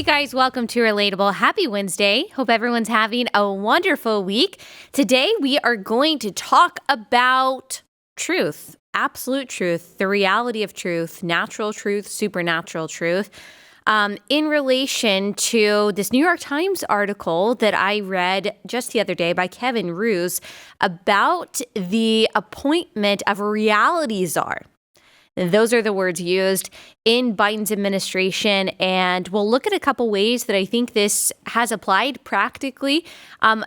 Hey guys, welcome to Relatable. Happy Wednesday. Hope everyone's having a wonderful week. Today we are going to talk about truth, absolute truth, the reality of truth, natural truth, supernatural truth, in relation to this New York Times article that I read just the other day by Kevin Roose about the appointment of a reality czar. Those are the words used in Biden's administration, and we'll look at a couple ways that I think this has applied practically.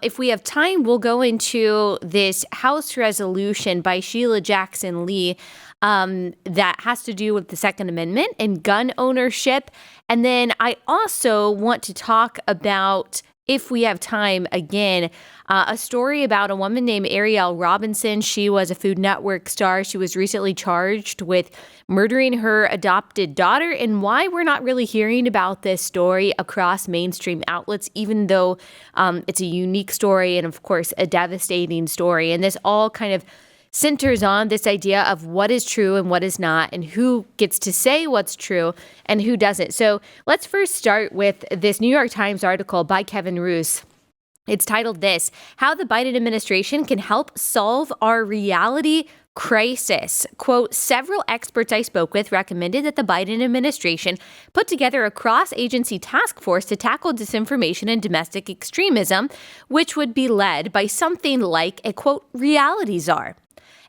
If we have time, we'll go into this House resolution by Sheila Jackson-Lee that has to do with the Second Amendment and gun ownership. And then I also want to talk about, if we have time again, a story about a woman named Ariel Robinson. She was a Food Network star. She was recently charged with murdering her adopted daughter, and why we're not really hearing about this story across mainstream outlets, even though it's a unique story and, of course, a devastating story. And this all kind of centers on this idea of what is true and what is not, and who gets to say what's true and who doesn't. So let's first start with this New York Times article by Kevin Roose. It's titled this: How the Biden Administration Can Help Solve Our Reality Crisis. Quote, several experts I spoke with recommended that the Biden administration put together a cross-agency task force to tackle disinformation and domestic extremism, which would be led by something like a, quote, reality czar.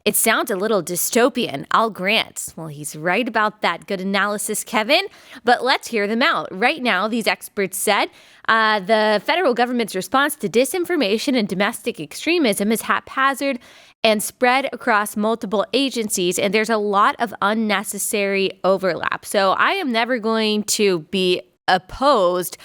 It sounds a little dystopian, I'll grant. Well, he's right about that. Good analysis, Kevin. But let's hear them out. Right now, these experts said the federal government's response to disinformation and domestic extremism is haphazard and spread across multiple agencies, and there's a lot of unnecessary overlap. So I am never going to be opposed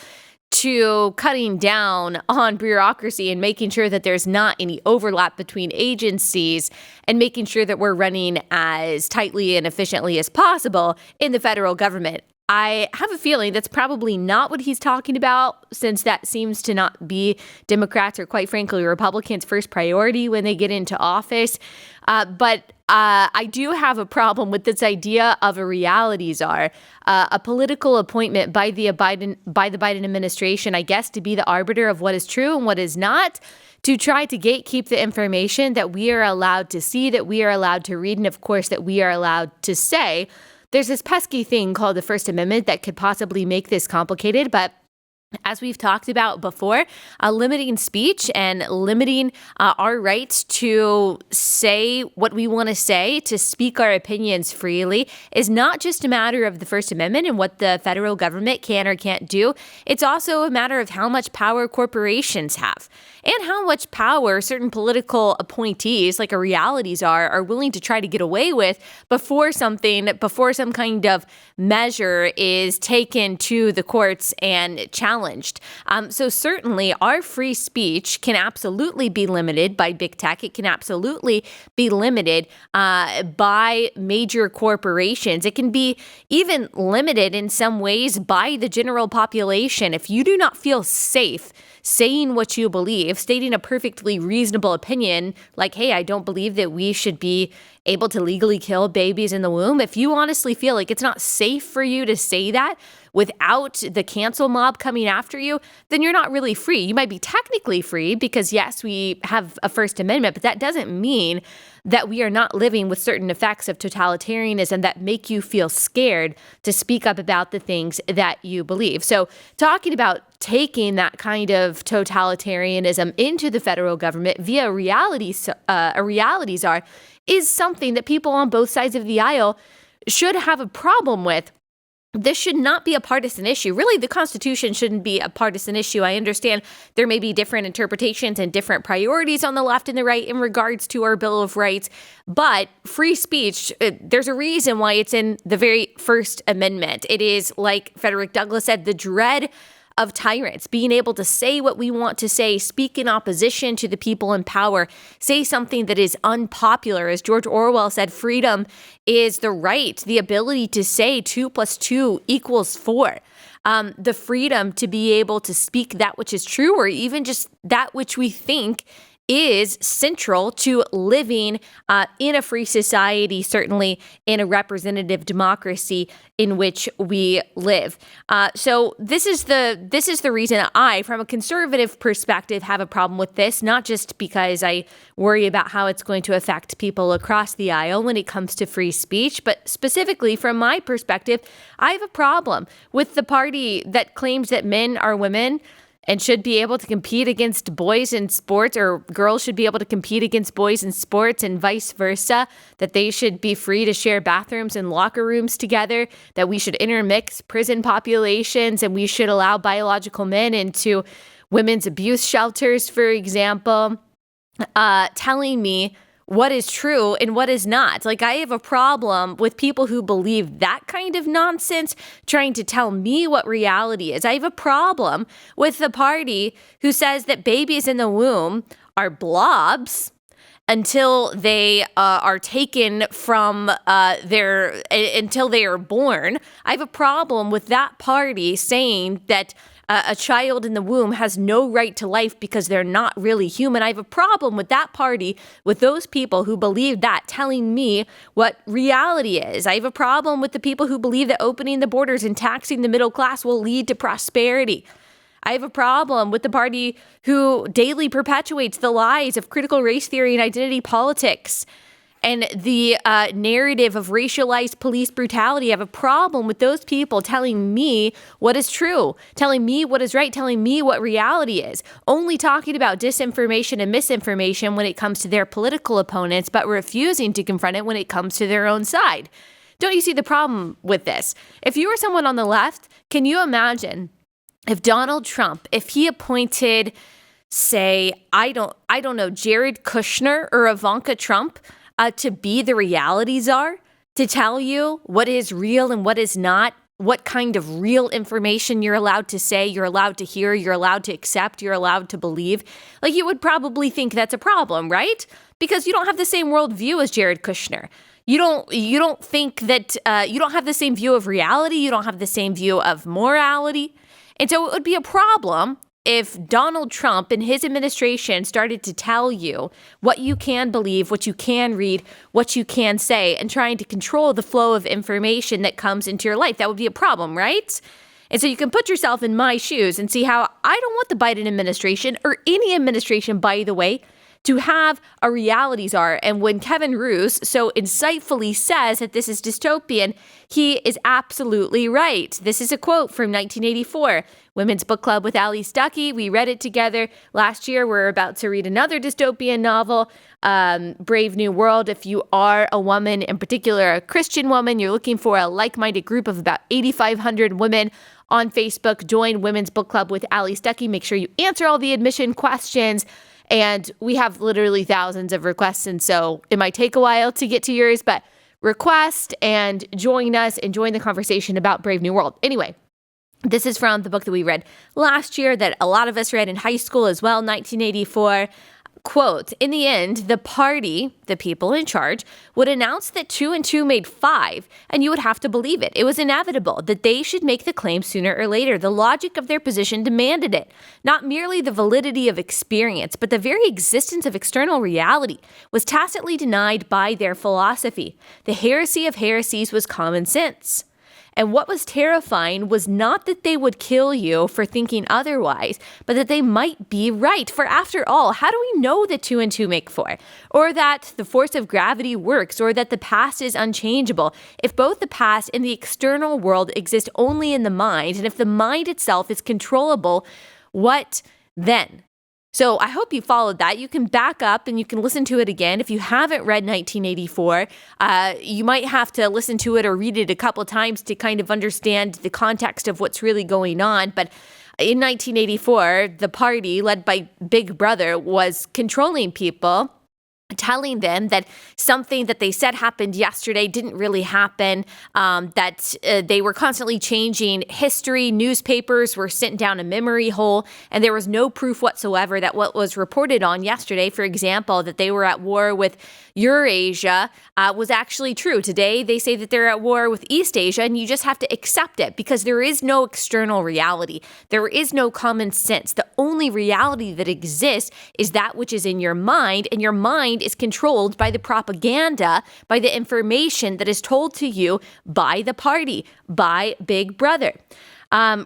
to cutting down on bureaucracy and making sure that there's not any overlap between agencies and making sure that we're running as tightly and efficiently as possible in the federal government. I have a feeling that's probably not what he's talking about, since that seems to not be Democrats or, quite frankly, Republicans' first priority when they get into office. But I do have a problem with this idea of a reality czar, a political appointment by the Biden administration, I guess, to be the arbiter of what is true and what is not, to try to gatekeep the information that we are allowed to see, that we are allowed to read, and, of course, that we are allowed to say. There's this pesky thing called the First Amendment that could possibly make this complicated, but as we've talked about before, limiting speech and limiting our rights to say what we want to say, to speak our opinions freely, is not just a matter of the First Amendment and what the federal government can or can't do. It's also a matter of how much power corporations have and how much power certain political appointees, like a reality czar, are willing to try to get away with before some kind of measure is taken to the courts and challenged. So certainly our free speech can absolutely be limited by big tech. It can absolutely be limited by major corporations. It can be even limited in some ways by the general population. If you do not feel safe saying what you believe, stating a perfectly reasonable opinion, like, hey, I don't believe that we should be able to legally kill babies in the womb. If you honestly feel like it's not safe for you to say that without the cancel mob coming after you, then you're not really free. You might be technically free because, yes, we have a First Amendment, but that doesn't mean that we are not living with certain effects of totalitarianism that make you feel scared to speak up about the things that you believe. So talking about taking that kind of totalitarianism into the federal government via a reality czar is something that people on both sides of the aisle should have a problem with. This should not be a partisan issue. Really, the Constitution shouldn't be a partisan issue. I understand there may be different interpretations and different priorities on the left and the right in regards to our Bill of Rights, but free speech, there's a reason why it's in the very First Amendment. It is, like Frederick Douglass said, the dread of tyrants, being able to say what we want to say, speak in opposition to the people in power, say something that is unpopular. As George Orwell said, freedom is the right, the ability to say 2 + 2 = 4. The freedom to be able to speak that which is true, or even just that which we think is central to living in a free society, certainly in a representative democracy in which we live. So this is the reason I, from a conservative perspective, have a problem with this, not just because I worry about how it's going to affect people across the aisle when it comes to free speech, but specifically from my perspective, I have a problem with the party that claims that men are women and should be able to compete against boys in sports, or girls should be able to compete against boys in sports and vice versa, that they should be free to share bathrooms and locker rooms together, that we should intermix prison populations, and we should allow biological men into women's abuse shelters, for example, telling me what is true and what is not. Like, I have a problem with people who believe that kind of nonsense trying to tell me what reality is. I have a problem with the party who says that babies in the womb are blobs until they are taken from until they are born. I have a problem with that party saying that a child in the womb has no right to life because they're not really human. I have a problem with that party, with those people who believe that, telling me what reality is. I have a problem with the people who believe that opening the borders and taxing the middle class will lead to prosperity. I have a problem with the party who daily perpetuates the lies of critical race theory and identity politics and the narrative of racialized police brutality. I have a problem with those people telling me what is true, telling me what is right, telling me what reality is, only talking about disinformation and misinformation when it comes to their political opponents, but refusing to confront it when it comes to their own side. Don't you see the problem with this? If you were someone on the left, can you imagine if Donald Trump, if he appointed, say, I don't know, Jared Kushner or Ivanka Trump to be the reality czar, to tell you what is real and what is not, what kind of real information you're allowed to say, you're allowed to hear, you're allowed to accept, you're allowed to believe? Like, you would probably think that's a problem, right? Because you don't have the same worldview as Jared Kushner. You don't think that you don't have the same view of reality. You don't have the same view of morality. And so it would be a problem if Donald Trump and his administration started to tell you what you can believe, what you can read, what you can say, and trying to control the flow of information that comes into your life. That would be a problem, right? And so you can put yourself in my shoes and see how I don't want the Biden administration, or any administration, by the way, to have a reality czar. And when Kevin Roose so insightfully says that this is dystopian, he is absolutely right. This is a quote from 1984, Women's Book Club with Allie Stuckey. We read it together last year. We're about to read another dystopian novel, Brave New World. If you are a woman, in particular a Christian woman, you're looking for a like-minded group of about 8,500 women on Facebook, join Women's Book Club with Allie Stuckey. Make sure you answer all the admission questions. And we have literally thousands of requests, and so it might take a while to get to yours, but request and join us and join the conversation about Brave New World. Anyway, this is from the book that we read last year that a lot of us read in high school as well, 1984. Quote, in the end, the party, the people in charge, would announce that 2 and 2 made 5, and you would have to believe it. It was inevitable that they should make the claim sooner or later. The logic of their position demanded it. Not merely the validity of experience, but the very existence of external reality was tacitly denied by their philosophy. The heresy of heresies was common sense. And what was terrifying was not that they would kill you for thinking otherwise, but that they might be right. For after all, how do we know that 2 and 2 make 4? Or that the force of gravity works? Or that the past is unchangeable? If both the past and the external world exist only in the mind, and if the mind itself is controllable, what then? So I hope you followed that. You can back up and you can listen to it again. If you haven't read 1984, you might have to listen to it or read it a couple times to kind of understand the context of what's really going on. But in 1984, the party led by Big Brother was controlling people telling them that something that they said happened yesterday didn't really happen, that they were constantly changing history, newspapers were sent down a memory hole, and there was no proof whatsoever that what was reported on yesterday, for example, that they were at war with Eurasia, was actually true. Today, they say that they're at war with East Asia, and you just have to accept it because there is no external reality. There is no common sense. The only reality that exists is that which is in your mind, and your mind is controlled by the propaganda, by the information that is told to you by the party, by Big Brother.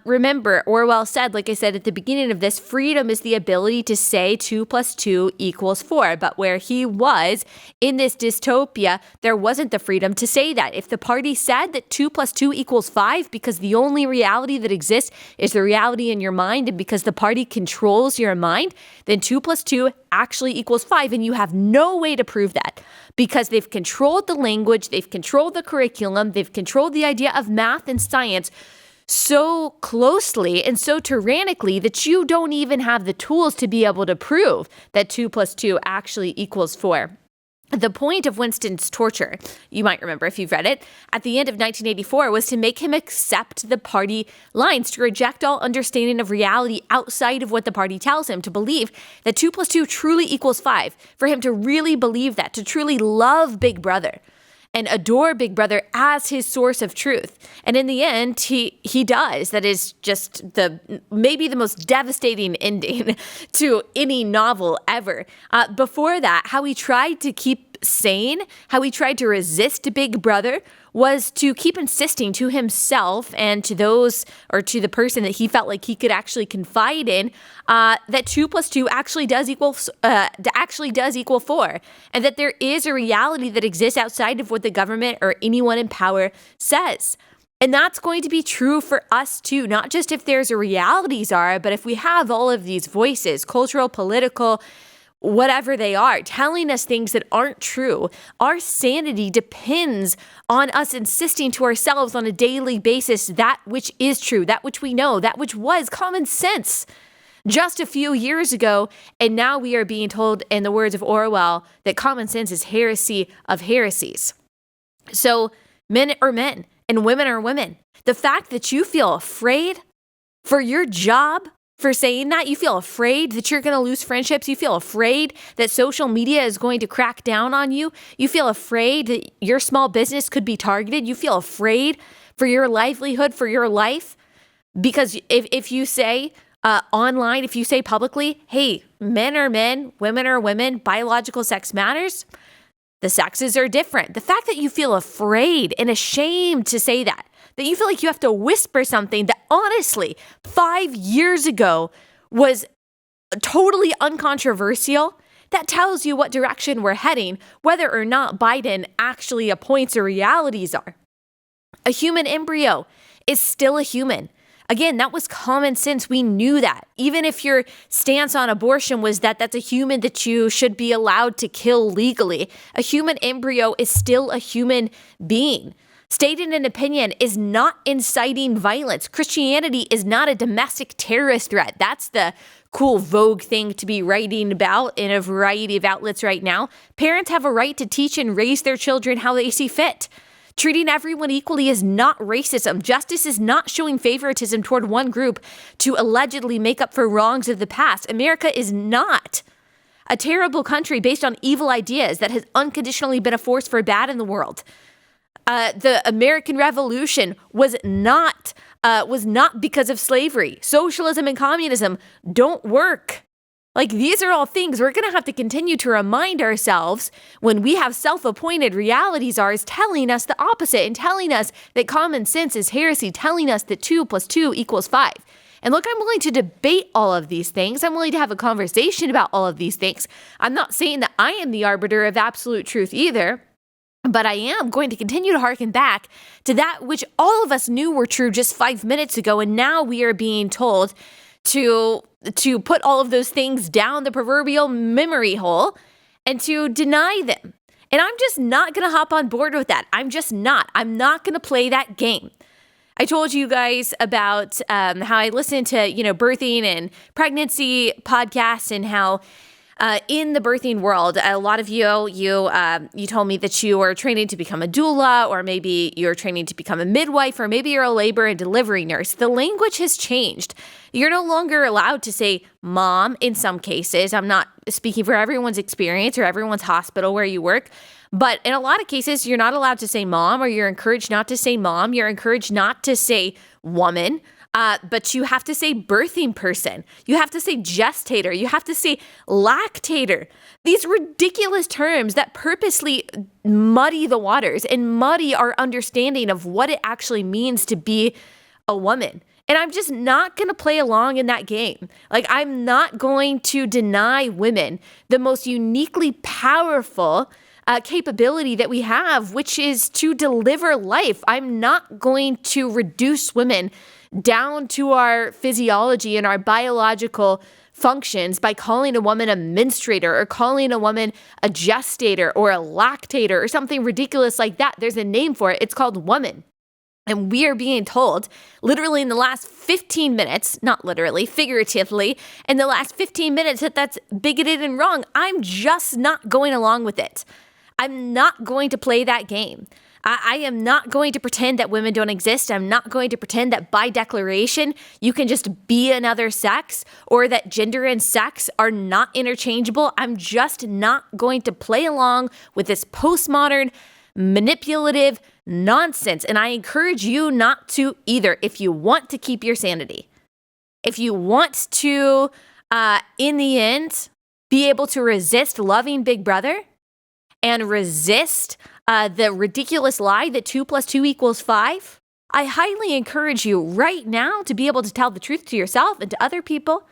Remember, Orwell said, like I said at the beginning of this, freedom is the ability to say 2 + 2 = 4. But where he was in this dystopia, there wasn't the freedom to say that. If the party said that 2 + 2 = 5, because the only reality that exists is the reality in your mind, and because the party controls your mind, then 2 + 2 actually equals 5. And you have no way to prove that because they've controlled the language, they've controlled the curriculum, they've controlled the idea of math and science so closely and so tyrannically that you don't even have the tools to be able to prove that 2 + 2 actually equals 4. The point of Winston's torture, you might remember if you've read it, at the end of 1984 was to make him accept the party lines, to reject all understanding of reality outside of what the party tells him, to believe that 2 + 2 truly equals 5, for him to really believe that, to truly love Big Brother and adore Big Brother as his source of truth. And in the end, he does. That is just maybe the most devastating ending to any novel ever. Before that, how he tried to keep sane, how he tried to resist Big Brother, was to keep insisting to himself and to those, or to the person that he felt like he could actually confide in, that 2 + 2 actually does equal 4, and that there is a reality that exists outside of what the government or anyone in power says. And that's going to be true for us too, not just if there's a reality czar, but if we have all of these voices, cultural, political, whatever they are, telling us things that aren't true. Our sanity depends on us insisting to ourselves on a daily basis that which is true, that which we know, that which was common sense just a few years ago. And now we are being told, in the words of Orwell, that common sense is heresy of heresies. So men are men and women are women. The fact that you feel afraid for your job, for saying that, you feel afraid that you're going to lose friendships, you feel afraid that social media is going to crack down on you, you feel afraid that your small business could be targeted, you feel afraid for your livelihood, for your life, because if you say online, if you say publicly, hey, men are men, women are women, biological sex matters, the sexes are different. The fact that you feel afraid and ashamed to say that you feel like you have to whisper something that honestly 5 years ago was totally uncontroversial, that tells you what direction we're heading, whether or not Biden actually appoints a reality czar. A human embryo is still a human. Again, that was common sense. We knew that. Even if your stance on abortion was that that's a human that you should be allowed to kill legally, a human embryo is still a human being. Stating an opinion is not inciting violence. Christianity is not a domestic terrorist threat. That's the cool Vogue thing to be writing about in a variety of outlets right now. Parents have a right to teach and raise their children how they see fit. Treating everyone equally is not racism. Justice is not showing favoritism toward one group to allegedly make up for wrongs of the past. America is not a terrible country based on evil ideas that has unconditionally been a force for bad in the world. The American Revolution was not because of slavery. Socialism and communism don't work. Like, these are all things we're going to have to continue to remind ourselves when we have self-appointed reality czars telling us the opposite and telling us that common sense is heresy, telling us that 2 + 2 = 5. And look, I'm willing to debate all of these things. I'm willing to have a conversation about all of these things. I'm not saying that I am the arbiter of absolute truth either. But I am going to continue to hearken back to that which all of us knew were true just 5 minutes ago. And now we are being told to put all of those things down the proverbial memory hole and to deny them. And I'm just not going to hop on board with that. I'm just not. I'm not going to play that game. I told you guys about how I listen to, birthing and pregnancy podcasts and how in the birthing world, a lot of you told me that you are training to become a doula, or maybe you're training to become a midwife, or maybe you're a labor and delivery nurse. The language has changed. You're no longer allowed to say mom in some cases. I'm not speaking for everyone's experience or everyone's hospital where you work, but in a lot of cases, you're not allowed to say mom, or you're encouraged not to say mom. You're encouraged not to say woman. But you have to say birthing person. You have to say gestator. You have to say lactator. These ridiculous terms that purposely muddy the waters and muddy our understanding of what it actually means to be a woman. And I'm just not going to play along in that game. Like, I'm not going to deny women the most uniquely powerful capability that we have, which is to deliver life. I'm not going to reduce women down to our physiology and our biological functions by calling a woman a menstruator or calling a woman a gestator or a lactator or something ridiculous like that. There's a name for it. It's called woman. And we are being told literally in the last 15 minutes, not literally, figuratively, in the last 15 minutes that that's bigoted and wrong. I'm just not going along with it. I'm not going to play that game. I am not going to pretend that women don't exist. I'm not going to pretend that by declaration you can just be another sex, or that gender and sex are not interchangeable. I'm just not going to play along with this postmodern, manipulative nonsense. And I encourage you not to either, if you want to keep your sanity. If you want to, in the end, be able to resist loving Big Brother and resist the ridiculous lie that 2 + 2 = 5, I highly encourage you right now to be able to tell the truth to yourself and to other people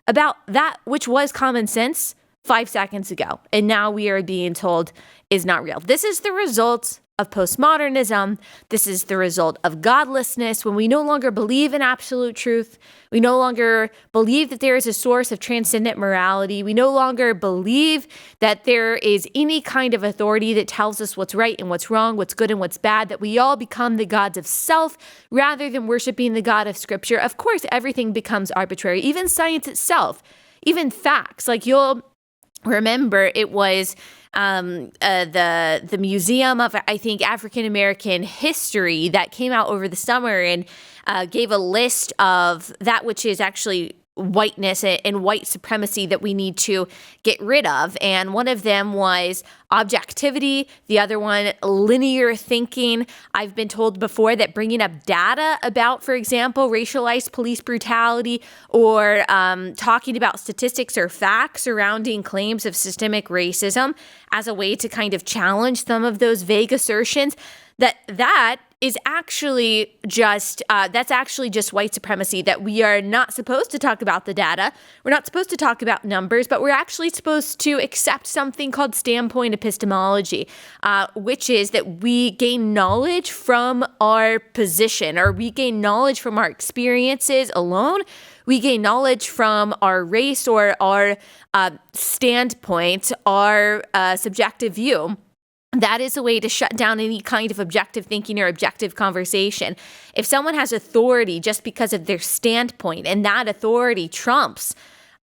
about that which was common sense 5 seconds ago, and now we are being told is not real. This is the result of postmodernism. This is the result of godlessness, when we no longer believe in absolute truth. We no longer believe that there is a source of transcendent morality. We no longer believe that there is any kind of authority that tells us what's right and what's wrong, what's good and what's bad, that we all become the gods of self rather than worshiping the God of Scripture. Of course, everything becomes arbitrary, even science itself, even facts. Like, you'll remember it was the Museum of, I think, African American History that came out over the summer and gave a list of that which is actually whiteness and white supremacy that we need to get rid of. And one of them was objectivity. The other one, linear thinking. I've been told before that bringing up data about, for example, racialized police brutality, or talking about statistics or facts surrounding claims of systemic racism as a way to kind of challenge some of those vague assertions, that is actually just, that's actually just white supremacy, that we are not supposed to talk about the data. We're not supposed to talk about numbers, but we're actually supposed to accept something called standpoint epistemology, which is that we gain knowledge from our position, or we gain knowledge from our experiences alone. We gain knowledge from our race or our standpoint, our subjective view. That is a way to shut down any kind of objective thinking or objective conversation. If someone has authority just because of their standpoint, and that authority trumps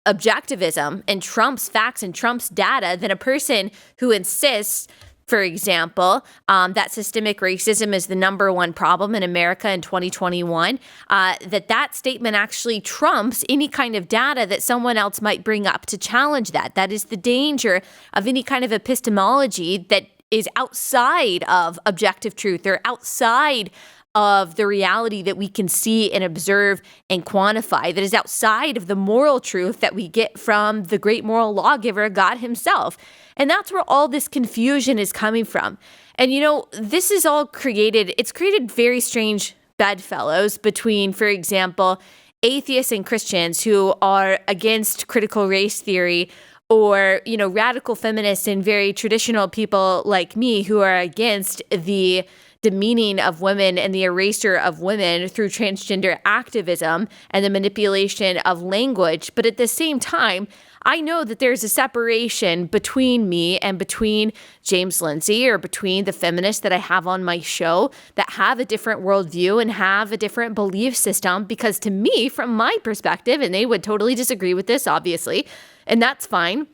objectivism and trumps facts and trumps data, then a person who insists, for example, that systemic racism is the number one problem in America in 2021, that statement actually trumps any kind of data that someone else might bring up to challenge that. That is the danger of any kind of epistemology that is outside of objective truth, or outside of the reality that we can see and observe and quantify, that is outside of the moral truth that we get from the great moral lawgiver, God himself. And that's where all this confusion is coming from. And this is all it's created very strange bedfellows between, for example, atheists and Christians who are against critical race theory, or, radical feminists and very traditional people like me who are against the demeaning of women and the erasure of women through transgender activism and the manipulation of language. But at the same time, I know that there's a separation between me and between James Lindsay, or between the feminists that I have on my show that have a different worldview and have a different belief system. Because to me, from my perspective, and they would totally disagree with this, obviously, and that's fine,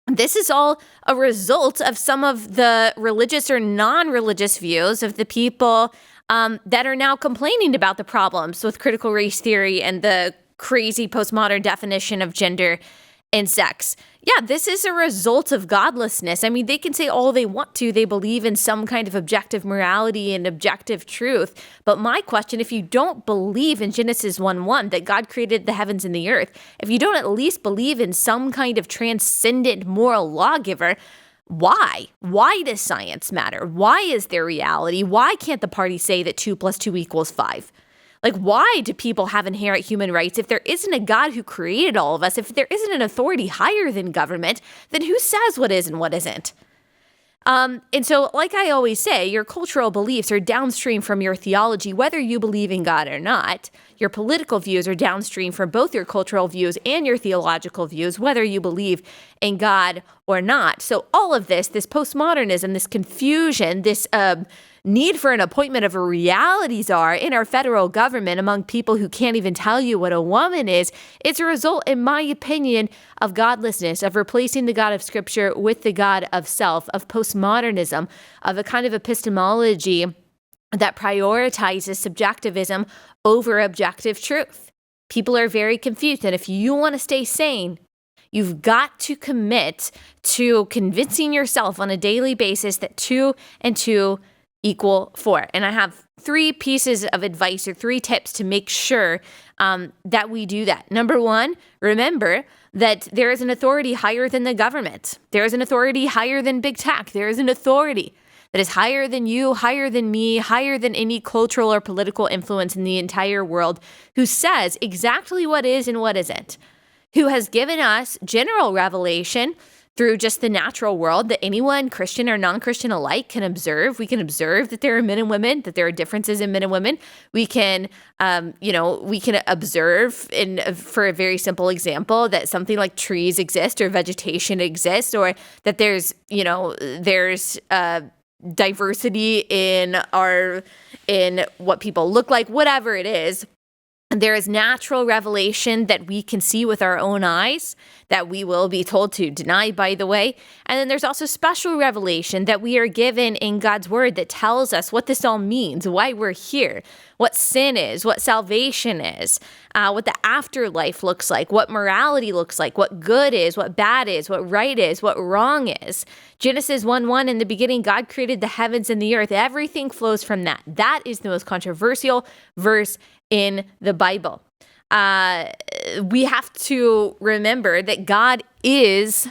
This is all a result of some of the religious or non-religious views of the people that are now complaining about the problems with critical race theory and the crazy postmodern definition of gender and sex. Yeah, this is a result of godlessness. I mean, they can say all they want to. They believe in some kind of objective morality and objective truth. But my question, if you don't believe in Genesis 1:1, that God created the heavens and the earth, if you don't at least believe in some kind of transcendent moral lawgiver, why? Why does science matter? Why is there reality? Why can't the party say that 2 + 2 = 5? Like, why do people have inherent human rights? If there isn't a God who created all of us, if there isn't an authority higher than government, then who says what is and what isn't? And so, like I always say, your cultural beliefs are downstream from your theology, whether you believe in God or not. Your political views are downstream from both your cultural views and your theological views, whether you believe in God or not. So all of this postmodernism, this confusion, this need for an appointment of a reality czar in our federal government among people who can't even tell you what a woman is, it's a result, in my opinion, of godlessness, of replacing the God of Scripture with the God of self, of postmodernism, of a kind of epistemology that prioritizes subjectivism over objective truth. People are very confused, and if you want to stay sane, you've got to commit to convincing yourself on a daily basis that 2 and 2 = 4. And I have 3 pieces of advice or 3 tips to make sure that we do that. Number 1, remember that there is an authority higher than the government. There is an authority higher than big tech. There is an authority that is higher than you, higher than me, higher than any cultural or political influence in the entire world, who says exactly what is and what isn't, who has given us general revelation through just the natural world that anyone, Christian or non-Christian alike, can observe. We can observe that there are men and women, that there are differences in men and women. We can, we can observe, for a very simple example, that something like trees exist or vegetation exists, or that there's diversity in what people look like, whatever it is. There is natural revelation that we can see with our own eyes that we will be told to deny, by the way. And then there's also special revelation that we are given in God's word that tells us what this all means, why we're here, what sin is, what salvation is, what the afterlife looks like, what morality looks like, what good is, what bad is, what right is, what wrong is. Genesis 1:1, in the beginning, God created the heavens and the earth. Everything flows from that. That is the most controversial verse in the Bible. We have to remember that God is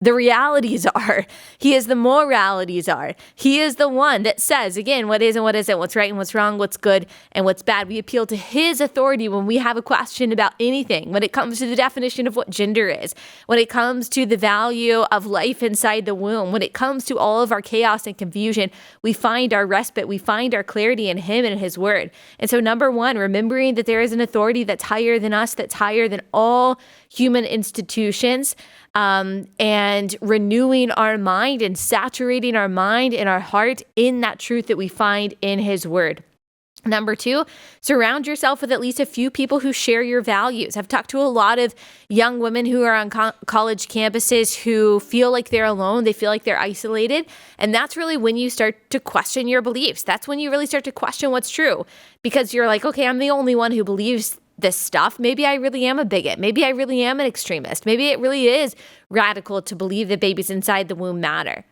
the realities are. He is the moralities are. He is the one that says, again, what is and what isn't, what's right and what's wrong, what's good and what's bad. We appeal to his authority when we have a question about anything, when it comes to the definition of what gender is, when it comes to the value of life inside the womb, when it comes to all of our chaos and confusion. We find our respite, we find our clarity in him and in his word. And so, number 1, remembering that there is an authority that's higher than us, that's higher than all human institutions, and renewing our mind and saturating our mind and our heart in that truth that we find in his word. Number 2, surround yourself with at least a few people who share your values. I've talked to a lot of young women who are on college campuses who feel like they're alone. They feel like they're isolated. And that's really when you start to question your beliefs. That's when you really start to question what's true, because you're like, okay, I'm the only one who believes this stuff. Maybe I really am a bigot. Maybe I really am an extremist. Maybe it really is radical to believe that babies inside the womb matter.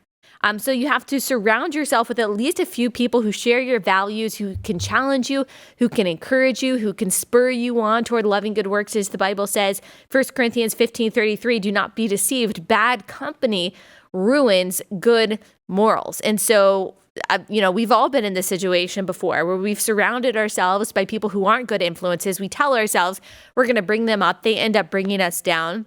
So you have to surround yourself with at least a few people who share your values, who can challenge you, who can encourage you, who can spur you on toward loving good works, as the Bible says. 1 Corinthians 15:33, do not be deceived. Bad company ruins good morals. And so we've all been in this situation before where we've surrounded ourselves by people who aren't good influences. We tell ourselves we're going to bring them up. They end up bringing us down.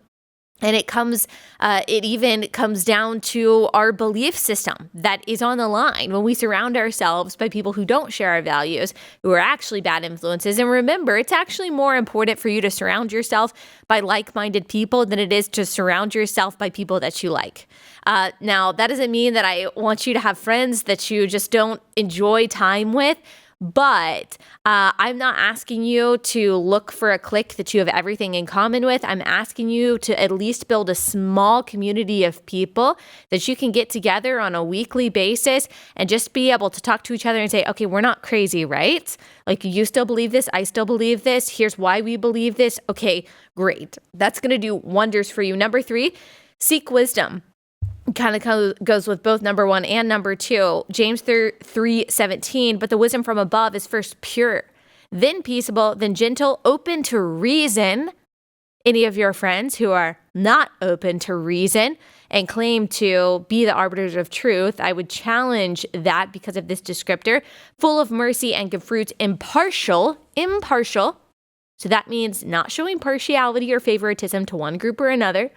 And it even comes down to our belief system that is on the line when we surround ourselves by people who don't share our values, who are actually bad influences. And remember, it's actually more important for you to surround yourself by like-minded people than it is to surround yourself by people that you like. Now, that doesn't mean that I want you to have friends that you just don't enjoy time with. But I'm not asking you to look for a clique that you have everything in common with. I'm asking you to at least build a small community of people that you can get together on a weekly basis and just be able to talk to each other and say, okay, we're not crazy, right? Like, you still believe this. I still believe this. Here's why we believe this. Okay, great. That's going to do wonders for you. Number 3, seek wisdom. Kind of goes with both number 1 and number 2. James 3:17, but the wisdom from above is first pure, then peaceable, then gentle, open to reason. Any of your friends who are not open to reason and claim to be the arbiters of truth, I would challenge that because of this descriptor. Full of mercy and good fruits, impartial. So that means not showing partiality or favoritism to one group or another.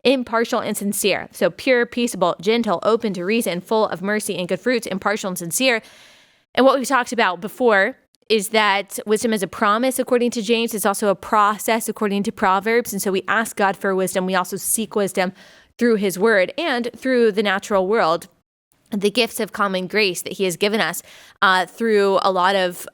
Impartial and sincere. So pure, peaceable, gentle, open to reason, full of mercy and good fruits, impartial and sincere. And what we talked about before is that wisdom is a promise according to James. It's also a process according to Proverbs. And so we ask God for wisdom. We also seek wisdom through his word and through the natural world. The gifts of common grace that he has given us through a lot of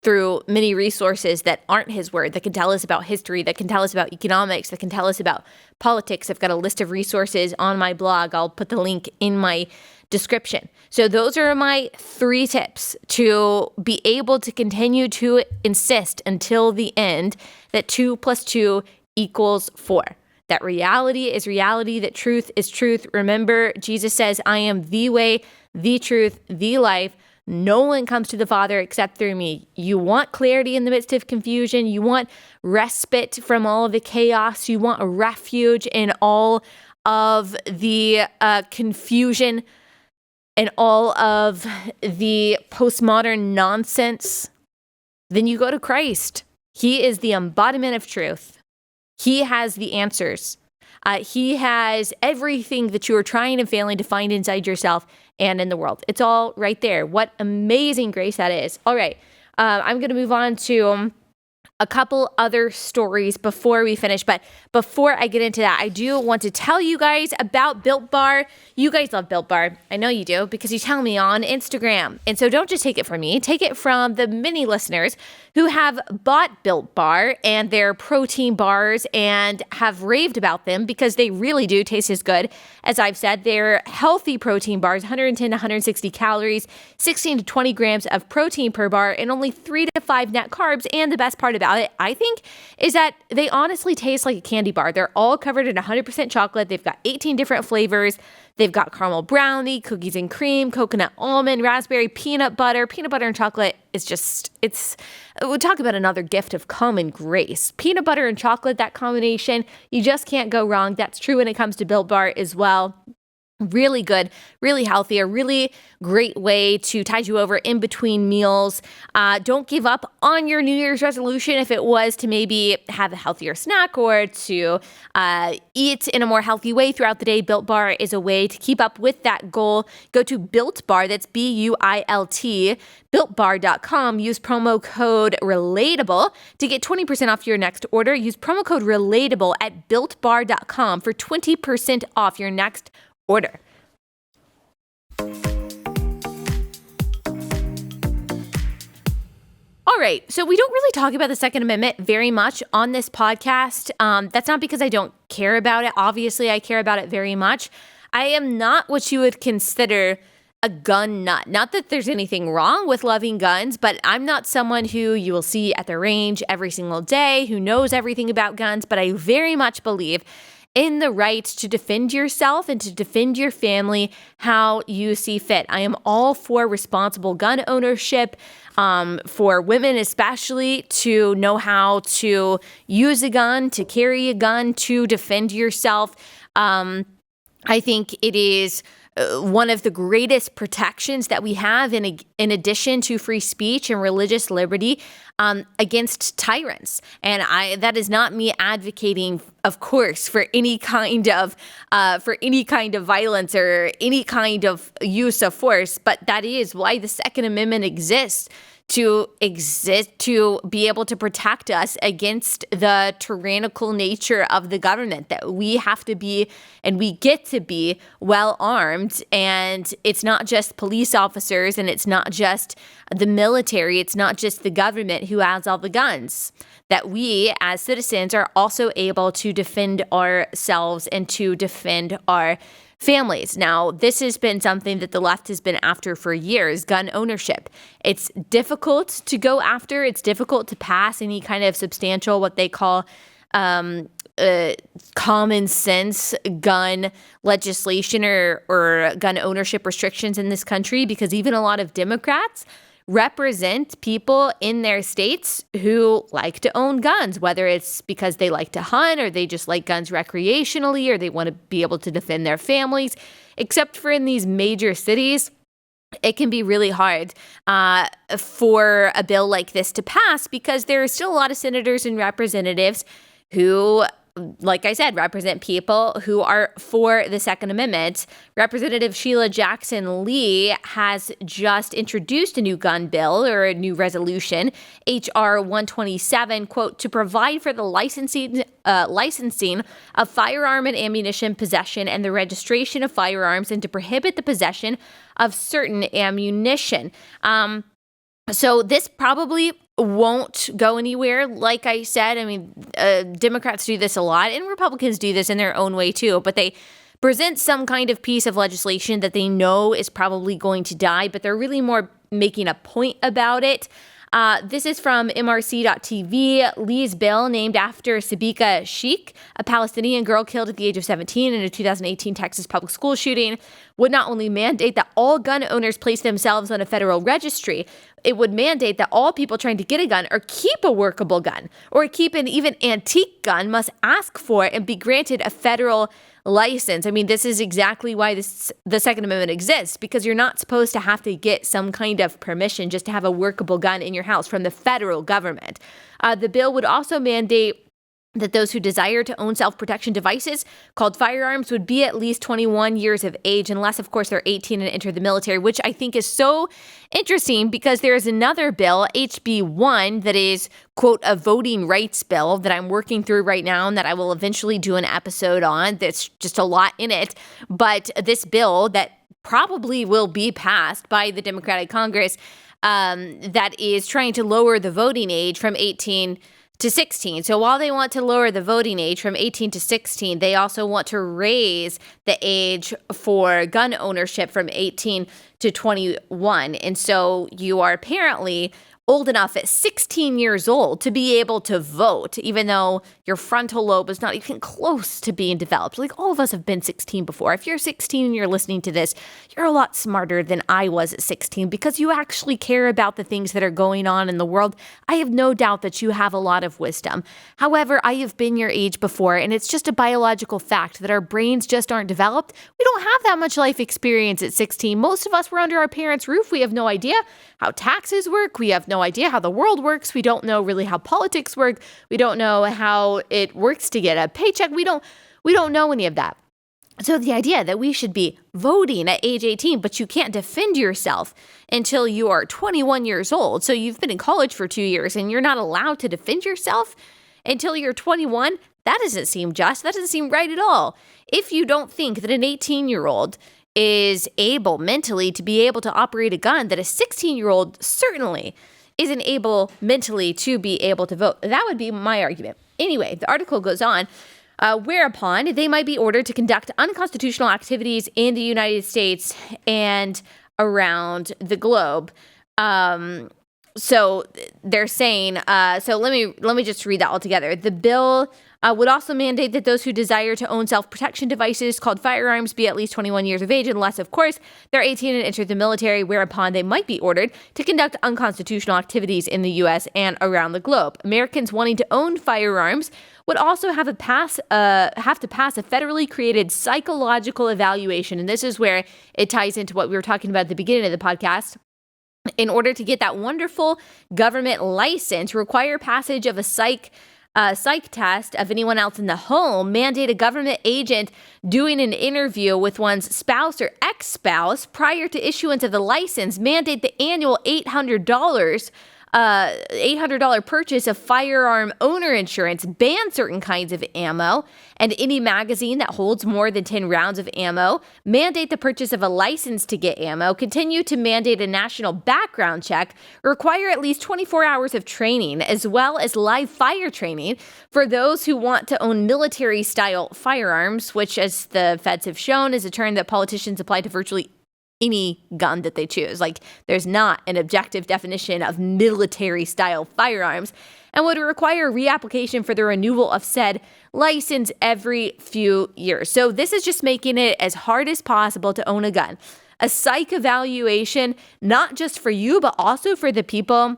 through many resources that aren't his word, that can tell us about history, that can tell us about economics, that can tell us about politics. I've got a list of resources on my blog. I'll put the link in my description. So those are my 3 tips to be able to continue to insist until the end that 2 + 2 = 4. That reality is reality, that truth is truth. Remember, Jesus says, I am the way, the truth, the life. No one comes to the Father except through me. You want clarity in the midst of confusion. You want respite from all of the chaos. You want a refuge in all of the confusion and all of the postmodern nonsense. Then you go to Christ. He is the embodiment of truth. He has the answers. He has everything that you are trying and failing to find inside yourself and in the world. It's all right there. What amazing grace that is. All right. I'm going to move on to a couple other stories before we finish. But before I get into that, I do want to tell you guys about Built Bar. You guys love Built Bar. I know you do because you tell me on Instagram. And so don't just take it from me. Take it from the many listeners who have bought Built Bar and their protein bars and have raved about them because they really do taste as good. As I've said, they're healthy protein bars, 110 to 160 calories, 16 to 20 grams of protein per bar, and only 3 to 5 net carbs. And the best part about it, I think, is that they honestly taste like a candy bar. They're all covered in 100% chocolate. They've got 18 different flavors. They've got caramel brownie, cookies and cream, coconut almond, raspberry, peanut butter and chocolate. We'll talk about another gift of common grace. Peanut butter and chocolate, that combination, you just can't go wrong. That's true when it comes to Built Bar as well. Really good, really healthy, a really great way to tide you over in between meals. Don't give up on your New Year's resolution if it was to maybe have a healthier snack or to eat in a more healthy way throughout the day. Built Bar is a way to keep up with that goal. Go to Built Bar, that's BUILT, BuiltBar.com. Use promo code RELATABLE to get 20% off your next order. Use promo code RELATABLE at BuiltBar.com for 20% off your next order. All right, so we don't really talk about the Second Amendment very much on this podcast. That's not because I don't care about it. Obviously, I care about it very much. I am not what you would consider a gun nut. Not that there's anything wrong with loving guns, but I'm not someone who you will see at the range every single day, who knows everything about guns, but I very much believe in the right to defend yourself and to defend your family how you see fit. I am all for responsible gun ownership, for women especially, to know how to use a gun, to carry a gun, to defend yourself. I think it is one of the greatest protections that we have in addition to free speech and religious liberty against tyrants. And that is not me advocating, of course, for any kind of violence or any kind of use of force, but that is why the Second Amendment exists, to exist, to be able to protect us against the tyrannical nature of the government, that we have to be and we get to be well armed. And it's not just police officers and it's not just the military, it's not just the government who has all the guns, that we as citizens are also able to defend ourselves and to defend our families. Now, this has been something that the left has been after for years, gun ownership. It's difficult to go after. It's difficult to pass any kind of substantial, what they call common sense gun legislation or gun ownership restrictions in this country, because even a lot of Democrats represent people in their states who like to own guns, whether it's because they like to hunt or they just like guns recreationally or they want to be able to defend their families. Except for in these major cities, it can be really hard for a bill like this to pass because there are still a lot of senators and representatives who, like I said, represent people who are for the Second Amendment. Representative Sheila Jackson-Lee has just introduced a new gun bill or a new resolution, H.R. 127, quote, to provide for the licensing of firearm and ammunition possession and the registration of firearms and to prohibit the possession of certain ammunition. So this probably won't go anywhere. Like I said, I mean, Democrats do this a lot and Republicans do this in their own way too, but they present some kind of piece of legislation that they know is probably going to die, but they're really more making a point about it. This is from MRC.TV. Lee's bill, named after Sabika Sheikh, a Palestinian girl killed at the age of 17 in a 2018 Texas public school shooting, would not only mandate that all gun owners place themselves on a federal registry, it would mandate that all people trying to get a gun or keep a workable gun or keep an even antique gun must ask for and be granted a federal license. I mean, this is exactly why the Second Amendment exists, because you're not supposed to have to get some kind of permission just to have a workable gun in your house from the federal government. The bill would also mandate that those who desire to own self-protection devices called firearms would be at least 21 years of age, unless, of course, they're 18 and enter the military, which I think is so interesting because there is another bill, HB 1, that is, quote, a voting rights bill that I'm working through right now and that I will eventually do an episode on. That's just a lot in it. But this bill that probably will be passed by the Democratic Congress that is trying to lower the voting age from 18 to 16. So while they want to lower the voting age from 18 to 16, they also want to raise the age for gun ownership from 18 to 21. And so you are apparently old enough at 16 years old to be able to vote, even though your frontal lobe is not even close to being developed. Like, all of us have been 16 before. If you're 16 and you're listening to this, you're a lot smarter than I was at 16 because you actually care about the things that are going on in the world. I have no doubt that you have a lot of wisdom. However, I have been your age before, and it's just a biological fact that our brains just aren't developed. We don't have that much life experience at 16. Most of us were under our parents' roof. We have no idea how taxes work. We have no idea how the world works. We don't know really how politics work. We don't know how it works to get a paycheck. We don't know any of that. So the idea that we should be voting at age 18, but you can't defend yourself until you are 21 years old. So you've been in college for 2 years and you're not allowed to defend yourself until you're 21. That doesn't seem just. That doesn't seem right at all. If you don't think that an 18-year-old is able mentally to be able to operate a gun, that a 16-year-old certainly isn't able mentally to be able to vote. That would be my argument. Anyway, the article goes on, whereupon they might be ordered to conduct unconstitutional activities in the United States and around the globe. So they're saying, so let me just read that all together. The bill would also mandate that those who desire to own self-protection devices called firearms be at least 21 years of age, unless, of course, they're 18 and enter the military, whereupon they might be ordered to conduct unconstitutional activities in the U.S. and around the globe. Americans wanting to own firearms would also have to pass a federally created psychological evaluation, and this is where it ties into what we were talking about at the beginning of the podcast. In order to get that wonderful government license, require passage of a psych psych test of anyone else in the home, mandate a government agent doing an interview with one's spouse or ex-spouse prior to issuance of the license, mandate the annual $800 purchase of firearm owner insurance, ban certain kinds of ammo and any magazine that holds more than 10 rounds of ammo, mandate the purchase of a license to get ammo, continue to mandate a national background check, require at least 24 hours of training, as well as live fire training for those who want to own military-style firearms, which, as the feds have shown, is a term that politicians apply to virtually any gun that they choose. Like, there's not an objective definition of military-style firearms, and would require reapplication for the renewal of said license every few years. So this is just making it as hard as possible to own a gun. A psych evaluation, not just for you, but also for the people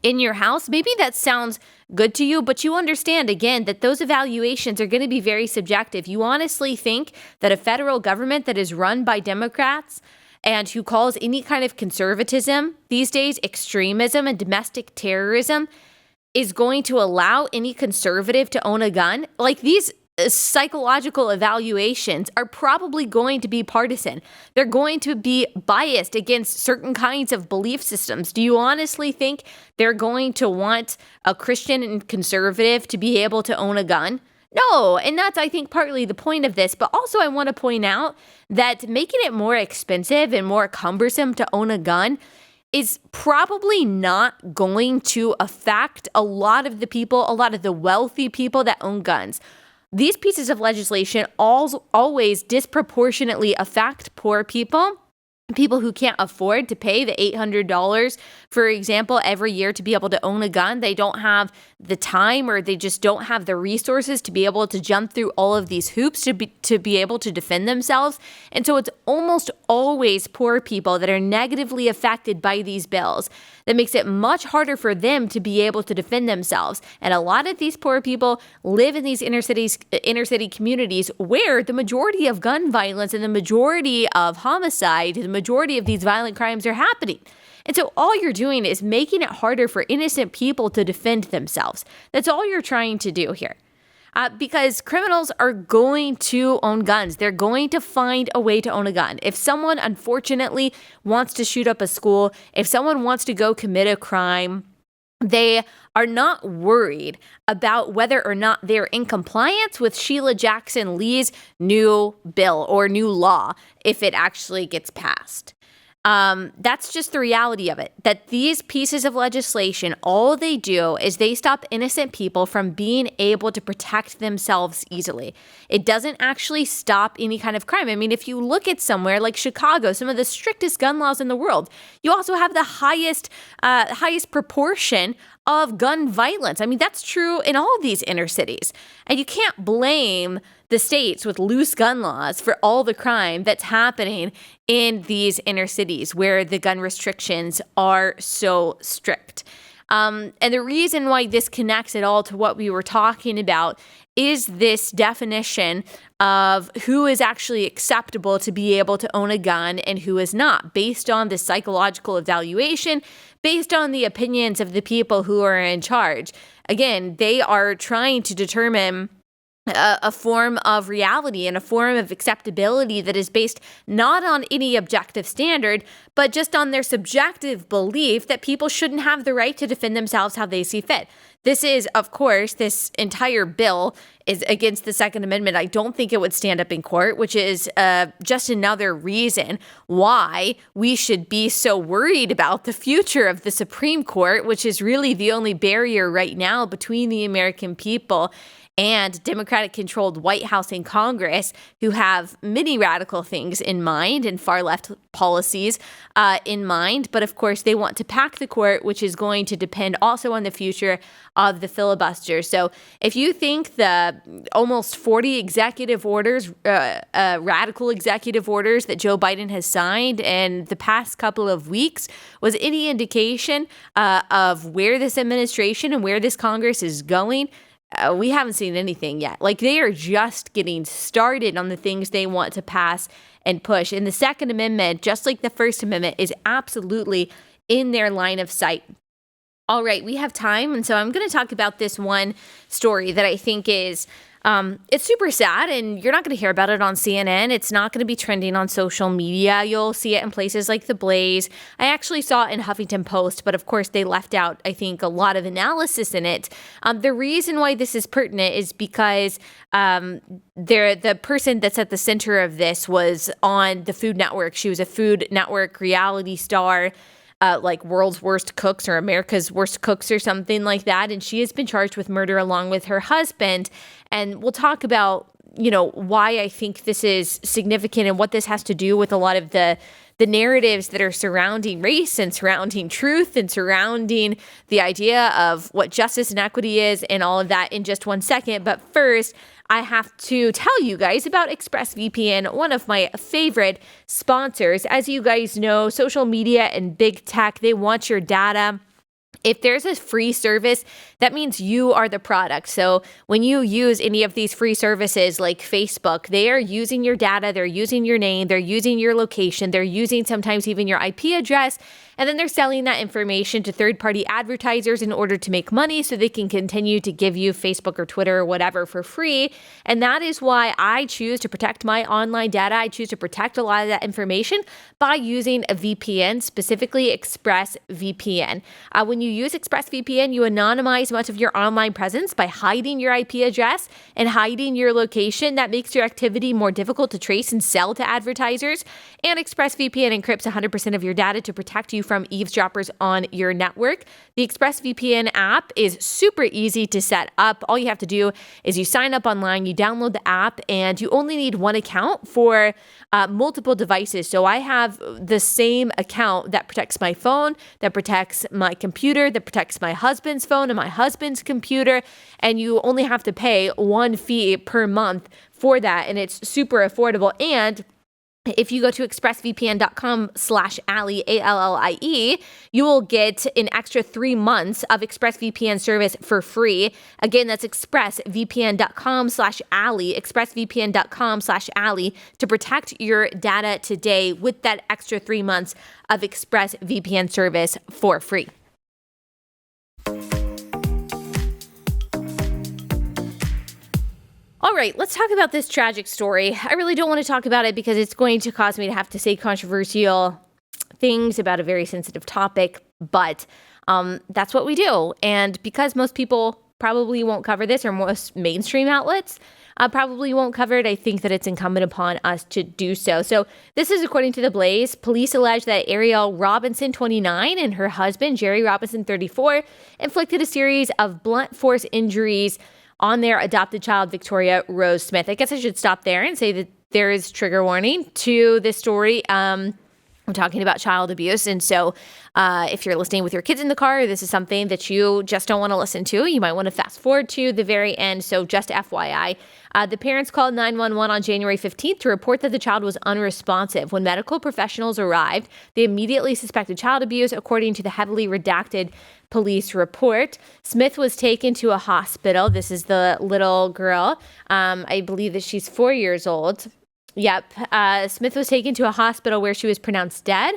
in your house. Maybe that sounds good to you, but you understand, again, that those evaluations are going to be very subjective. You honestly think that a federal government that is run by Democrats and who calls any kind of conservatism these days extremism and domestic terrorism is going to allow any conservative to own a gun? Like, these psychological evaluations are probably going to be partisan. They're going to be biased against certain kinds of belief systems. Do you honestly think they're going to want a Christian and conservative to be able to own a gun? No, and that's, I think, partly the point of this. But also I want to point out that making it more expensive and more cumbersome to own a gun is probably not going to affect a lot of the people, a lot of the wealthy people that own guns. These pieces of legislation always disproportionately affect poor people who can't afford to pay the $800, for example, every year to be able to own a gun. They don't have the time, or they just don't have the resources to be able to jump through all of these hoops to be able to defend themselves. And so it's almost always poor people that are negatively affected by these bills. That makes it much harder for them to be able to defend themselves. And a lot of these poor people live in these inner city communities where the majority of gun violence and the majority of homicide, the majority of these violent crimes are happening. And so all you're doing is making it harder for innocent people to defend themselves. That's all you're trying to do here. Because criminals are going to own guns. They're going to find a way to own a gun. If someone, unfortunately, wants to shoot up a school, if someone wants to go commit a crime, they are not worried about whether or not they're in compliance with Sheila Jackson-Lee's new bill or new law if it actually gets passed. That's just the reality of it, that these pieces of legislation, all they do is they stop innocent people from being able to protect themselves easily. It doesn't actually stop any kind of crime. I mean, if you look at somewhere like Chicago, some of the strictest gun laws in the world, you also have the highest proportion of gun violence. I mean, that's true in all of these inner cities. And you can't blame the states with loose gun laws for all the crime that's happening in these inner cities where the gun restrictions are so strict. And the reason why this connects at all to what we were talking about is this definition of who is actually acceptable to be able to own a gun and who is not, based on the psychological evaluation, based on the opinions of the people who are in charge. Again, they are trying to determine a form of reality and a form of acceptability that is based not on any objective standard, but just on their subjective belief that people shouldn't have the right to defend themselves how they see fit. This is, of course, this entire bill is against the Second Amendment. I don't think it would stand up in court, which is just another reason why we should be so worried about the future of the Supreme Court, which is really the only barrier right now between the American people and Democratic-controlled White House and Congress, who have many radical things in mind and far-left policies in mind. But of course, they want to pack the court, which is going to depend also on the future of the filibuster. So if you think the almost 40 executive orders, radical executive orders that Joe Biden has signed in the past couple of weeks was any indication of where this administration and where this Congress is going, we haven't seen anything yet. Like, they are just getting started on the things they want to pass and push. And the Second Amendment, just like the First Amendment, is absolutely in their line of sight. All right, we have time, and so I'm going to talk about this one story that I think is it's super sad, and you're not going to hear about it on CNN. It's not going to be trending on social media. You'll see it in places like The Blaze. I actually saw it in Huffington Post, but of course they left out, I think, a lot of analysis in it. The reason why this is pertinent is because the person that's at the center of this was on the Food Network. She was a Food Network reality star. Like World's Worst Cooks or America's Worst Cooks or something like that. And she has been charged with murder along with her husband. And we'll talk about, why I think this is significant and what this has to do with a lot of the narratives that are surrounding race and surrounding truth and surrounding the idea of what justice and equity is and all of that in just one second. But first, I have to tell you guys about ExpressVPN, one of my favorite sponsors. As you guys know, social media and big tech, they want your data. If there's a free service, that means you are the product. So when you use any of these free services like Facebook, they are using your data, they're using your name, they're using your location, they're using sometimes even your IP address, and then they're selling that information to third-party advertisers in order to make money so they can continue to give you Facebook or Twitter or whatever for free. And that is why I choose to protect my online data. I choose to protect a lot of that information by using a VPN, specifically ExpressVPN. When you use ExpressVPN, you anonymize much of your online presence by hiding your IP address and hiding your location. That makes your activity more difficult to trace and sell to advertisers. And ExpressVPN encrypts 100% of your data to protect you from eavesdroppers on your network. The ExpressVPN app is super easy to set up. All you have to do is you sign up online, you download the app, and you only need one account for multiple devices. So I have the same account that protects my phone, that protects my computer, that protects my husband's phone and my husband's computer, and you only have to pay one fee per month for that, and it's super affordable. And if you go to expressvpn.com/Allie, ALLIE, you will get an extra 3 months of ExpressVPN service for free. Again, that's expressvpn.com/Allie, expressvpn.com/Allie to protect your data today with that extra 3 months of ExpressVPN service for free. All right, let's talk about this tragic story. I really don't want to talk about it because it's going to cause me to have to say controversial things about a very sensitive topic, but that's what we do. And because most people probably won't cover this, or most mainstream outlets probably won't cover it, I think that it's incumbent upon us to do so. So this is according to The Blaze. Police allege that Ariel Robinson, 29, and her husband, Jerry Robinson, 34, inflicted a series of blunt force injuries on their adopted child, Victoria Rose Smith. I guess I should stop there and say that there is trigger warning to this story. I'm talking about child abuse. And so if you're listening with your kids in the car, this is something that you just don't want to listen to. You might want to fast forward to the very end. So just FYI, the parents called 911 on January 15th to report that the child was unresponsive. When medical professionals arrived, they immediately suspected child abuse, according to the heavily redacted police report. Smith was taken to a hospital. This is the little girl. I believe that she's 4 years old. Yep. Smith was taken to a hospital where she was pronounced dead.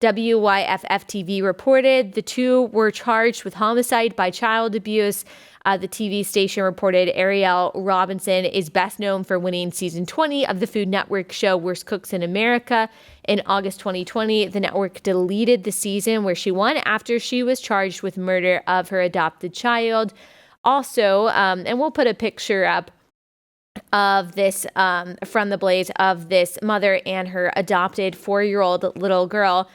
WYFF-TV reported the two were charged with homicide by child abuse. The TV station reported Ariel Robinson is best known for winning season 20 of the Food Network show Worst Cooks in America. In August 2020, the network deleted the season where she won after she was charged with murder of her adopted child. Also, and we'll put a picture up of this from The Blaze of this mother and her adopted 4-year-old little girl.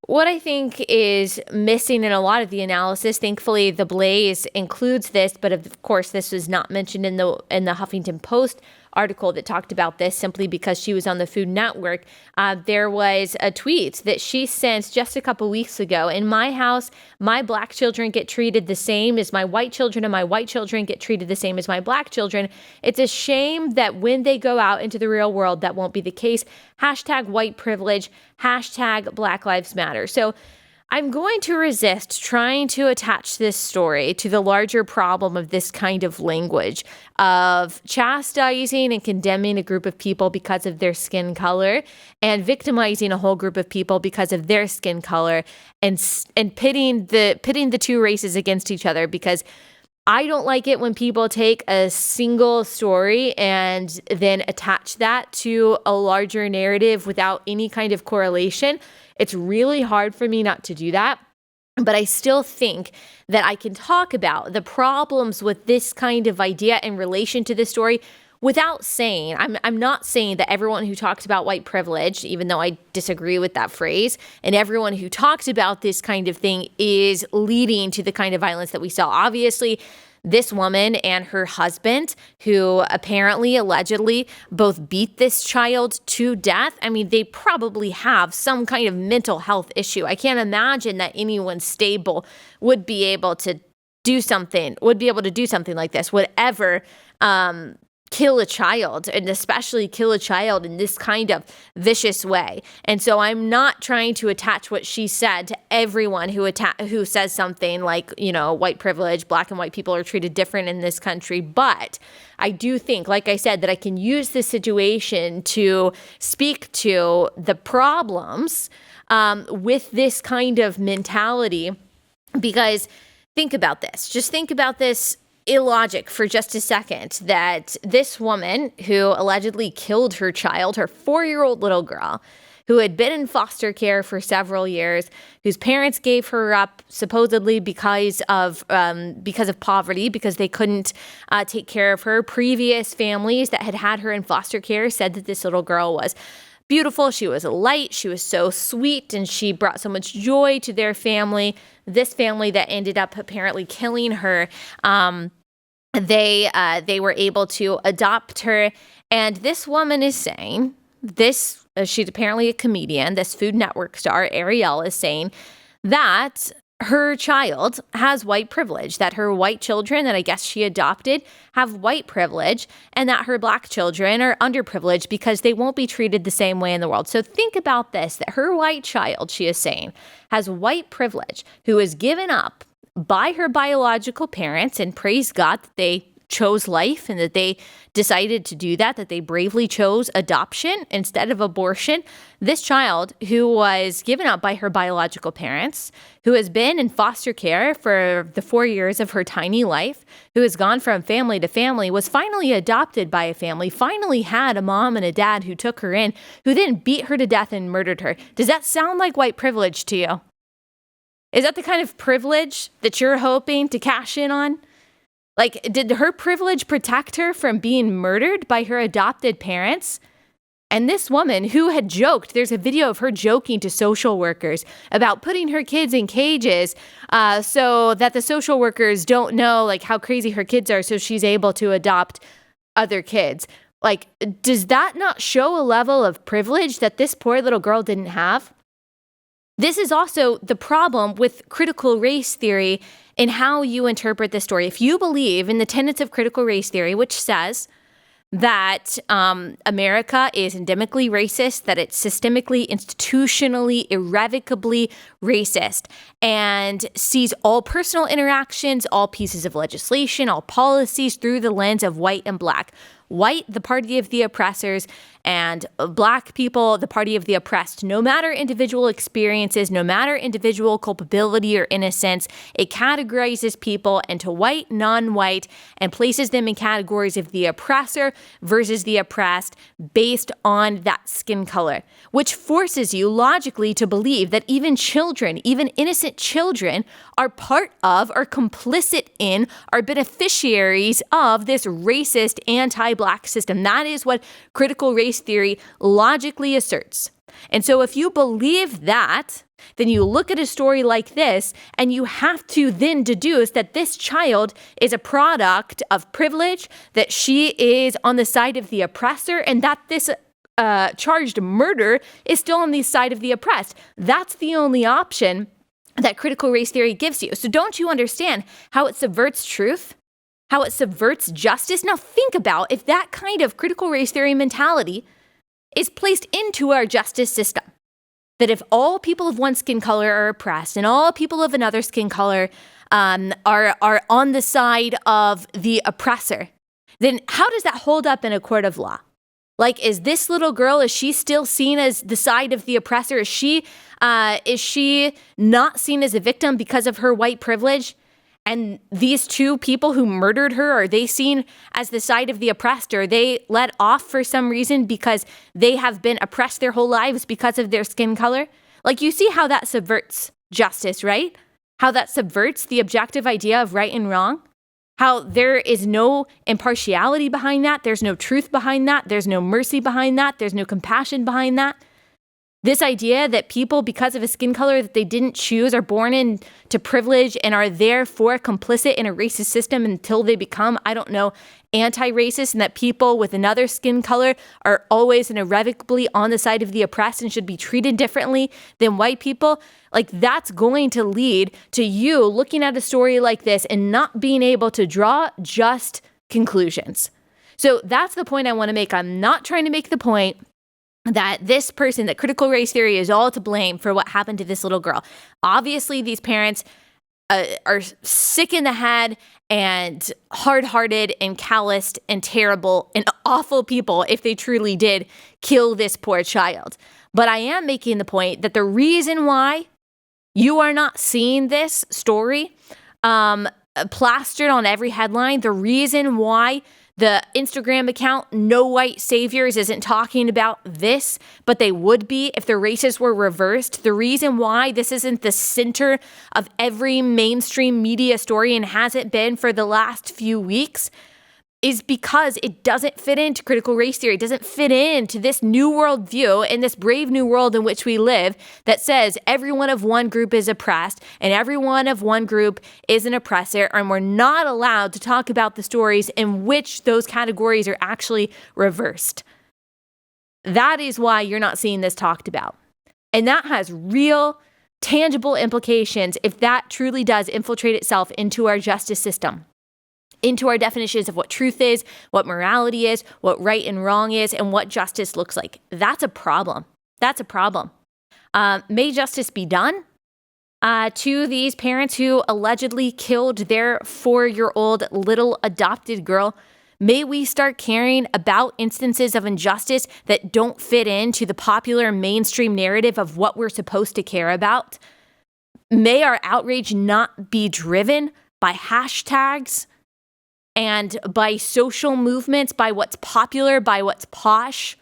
What I think is missing in a lot of the analysis, thankfully The Blaze includes this, but of course this was not mentioned in the Huffington Post article that talked about this simply because she was on the Food Network. There was a tweet that she sent just a couple weeks ago. In my house, my black children get treated the same as my white children, and my white children get treated the same as my black children. It's a shame that when they go out into the real world, that won't be the case. Hashtag white privilege, hashtag Black Lives Matter. So I'm going to resist trying to attach this story to the larger problem of this kind of language of chastising and condemning a group of people because of their skin color and victimizing a whole group of people because of their skin color and pitting the two races against each other, because I don't like it when people take a single story and then attach that to a larger narrative without any kind of correlation. It's really hard for me not to do that. But I still think that I can talk about the problems with this kind of idea in relation to this story without saying, I'm not saying that everyone who talks about white privilege, even though I disagree with that phrase, and everyone who talks about this kind of thing is leading to the kind of violence that we saw. Obviously, this woman and her husband, who apparently, allegedly, both beat this child to death. I mean, they probably have some kind of mental health issue. I can't imagine that anyone stable would be able to do something like this, would ever kill a child, and especially kill a child in this kind of vicious way. And so I'm not trying to attach what she said to everyone who says something like, white privilege, black and white people are treated different in this country. But I do think, like I said, that I can use this situation to speak to the problems with this kind of mentality, because think about this. Just think about this illogic for just a second, that this woman who allegedly killed her child, her 4-year-old little girl, who had been in foster care for several years, whose parents gave her up supposedly because of poverty, because they couldn't take care of her. Previous families that had her in foster care said that this little girl was beautiful. She was a light. She was so sweet, and she brought so much joy to their family. This family that ended up apparently killing her, they were able to adopt her. And this woman is saying this. She's apparently a comedian. This Food Network star, Ariel, is saying that her child has white privilege, that her white children that I guess she adopted have white privilege, and that her black children are underprivileged because they won't be treated the same way in the world. So think about this, that her white child, she is saying, has white privilege, who is given up by her biological parents, and praise God that they chose life and that they decided to do that they bravely chose adoption instead of abortion. This child, who was given up by her biological parents, who has been in foster care for the 4 years of her tiny life, who has gone from family to family, was finally adopted by a family, finally had a mom and a dad who took her in, who then beat her to death and murdered her. Does that sound like white privilege to you? Is that the kind of privilege that you're hoping to cash in on? Like, did her privilege protect her from being murdered by her adopted parents? And this woman who had joked, there's a video of her joking to social workers about putting her kids in cages so that the social workers don't know like how crazy her kids are, so she's able to adopt other kids. Like, does that not show a level of privilege that this poor little girl didn't have? This is also the problem with critical race theory in how you interpret this story. If you believe in the tenets of critical race theory, which says that America is endemically racist, that it's systemically, institutionally, irrevocably racist, and sees all personal interactions, all pieces of legislation, all policies through the lens of white and black. White, the party of the oppressors, and black people, the party of the oppressed. No matter individual experiences, no matter individual culpability or innocence, it categorizes people into white, non-white, and places them in categories of the oppressor versus the oppressed based on that skin color, which forces you logically to believe that even children, even innocent children, are part of, are complicit in, are beneficiaries of this racist anti-black system. That is what critical race theory logically asserts. And so if you believe that, then you look at a story like this and you have to then deduce that this child is a product of privilege, that she is on the side of the oppressor, and that this charged murder is still on the side of the oppressed. That's the only option that critical race theory gives you. So don't you understand how it subverts truth? How it subverts justice? Now think about if that kind of critical race theory mentality is placed into our justice system. that if all people of one skin color are oppressed and all people of another skin color are on the side of the oppressor, then how does that hold up in a court of law? Like, is this little girl, is she still seen as the side of the oppressor? Is she not seen as a victim because of her white privilege? And these two people who murdered her, are they seen as the side of the oppressed? Or are they let off for some reason because they have been oppressed their whole lives because of their skin color? Like, you see how that subverts justice, right? How that subverts the objective idea of right and wrong? How there is no impartiality behind that. There's no truth behind that. There's no mercy behind that. There's no compassion behind that. This idea that people, because of a skin color that they didn't choose, are born into privilege and are therefore complicit in a racist system until they become, anti-racist, and that people with another skin color are always and irrevocably on the side of the oppressed and should be treated differently than white people. Like, that's going to lead to you looking at a story like this and not being able to draw just conclusions. So that's the point I want to make. I'm not trying to make the point that this person, that critical race theory is all to blame for what happened to this little girl. Obviously, these parents are sick in the head and hard-hearted and calloused and terrible and awful people if they truly did kill this poor child. But I am making the point that the reason why you are not seeing this story plastered on every headline, the reason why the Instagram account, No White Saviors, isn't talking about this, but they would be if the races were reversed. The reason why this isn't the center of every mainstream media story and hasn't been for the last few weeks is because it doesn't fit into critical race theory. It doesn't fit into this new world view and this brave new world in which we live that says everyone of one group is oppressed and everyone of one group is an oppressor, and we're not allowed to talk about the stories in which those categories are actually reversed. That is why you're not seeing this talked about. And that has real, tangible implications if that truly does infiltrate itself into our justice system, into our definitions of what truth is, what morality is, what right and wrong is, and what justice looks like. That's a problem. That's a problem. May justice be done to these parents who allegedly killed their 4-year-old little adopted girl. May we start caring about instances of injustice that don't fit into the popular mainstream narrative of what we're supposed to care about. May our outrage not be driven by hashtags and by social movements, by what's popular, by what's posh.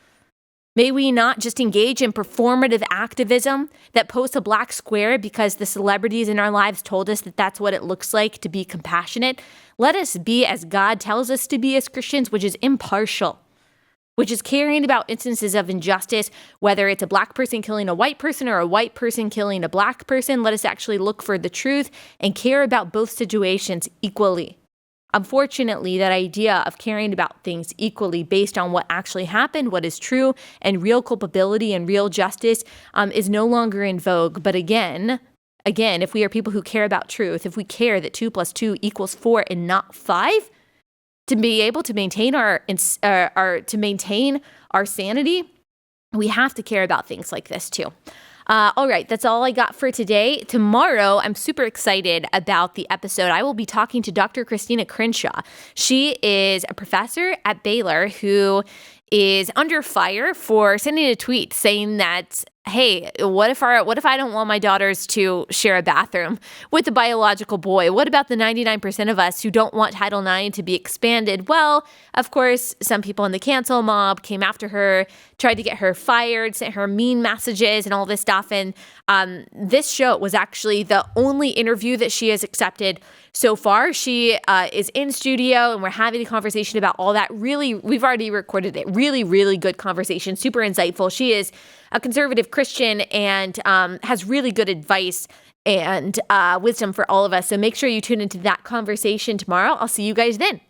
May we not just engage in performative activism that posts a black square because the celebrities in our lives told us that that's what it looks like to be compassionate. Let us be as God tells us to be as Christians, which is impartial, which is caring about instances of injustice, whether it's a black person killing a white person or a white person killing a black person. Let us actually look for the truth and care about both situations equally. Unfortunately, that idea of caring about things equally based on what actually happened, what is true, and real culpability and real justice is no longer in vogue. But again, if we are people who care about truth, if we care that 2 + 2 = 4 and not 5, to be able to maintain our sanity, we have to care about things like this too. All right, that's all I got for today. Tomorrow, I'm super excited about the episode. I will be talking to Dr. Christina Crenshaw. She is a professor at Baylor who is under fire for sending a tweet saying that, hey, what if I don't want my daughters to share a bathroom with a biological boy? What about the 99% of us who don't want Title IX to be expanded? Well, of course, some people in the cancel mob came after her, tried to get her fired, sent her mean messages and all this stuff. And this show was actually the only interview that she has accepted so far. She is in studio and we're having a conversation about all that. Really, we've already recorded it. Really, really good conversation. Super insightful. She is a conservative Christian and has really good advice and wisdom for all of us. So make sure you tune into that conversation tomorrow. I'll see you guys then.